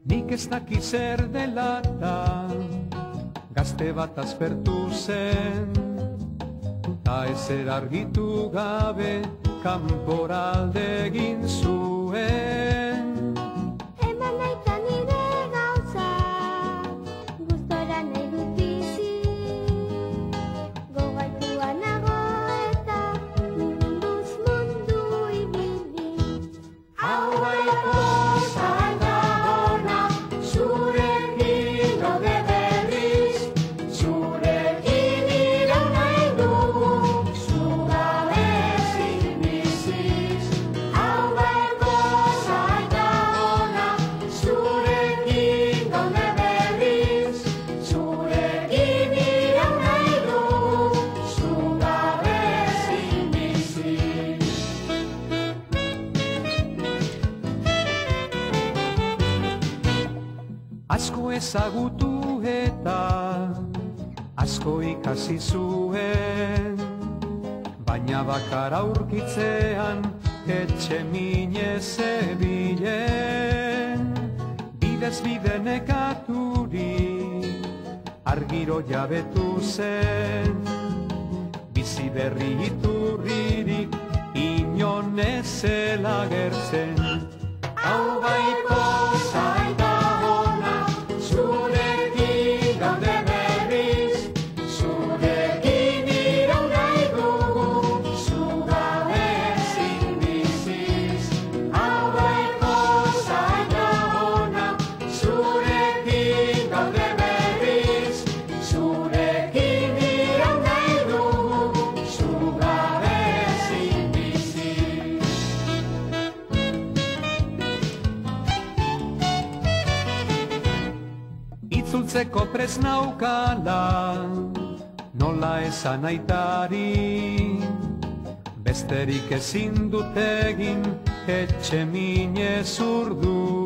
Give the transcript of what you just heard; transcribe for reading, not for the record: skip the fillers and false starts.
Nik ez daki zer dela ta, gazte bat aspertu zen, ta ezer argitu gabe kanporalde egin zuen. Eman naita nire gauza, gustora nahi dut bizi, gogaitua nago eta munduz mundu ibili. Hau bai poza eta ona, zurekin gaude berriz, zurekin iraun nahi dugu, zu gabe ezin biziz. Hau bai poza eta ona, zurekin gaude berriz, zurekin iraun nahi dugu, zu gabe ezin biziz. Asko ezagutu eta asko ikasi zuen, baina bakar aurkitzean etxe minez zebilen. Bidez bide nekaturi argiro jabetu zen, bizi berri iturririk inon ez zela gertzen. Hau bai poza eta ona, zurekin gaude berriz, zurekin iraun nahi dugu, zu gabe ezin biziz. Hau bai poza eta ona, zurekin gaude berriz, zurekin iraun nahi dugu, zu gabe ezin biziz. Itzultzeko prest naukala, nola esan aitari, besterik ezin dut egin etxe minez urdu.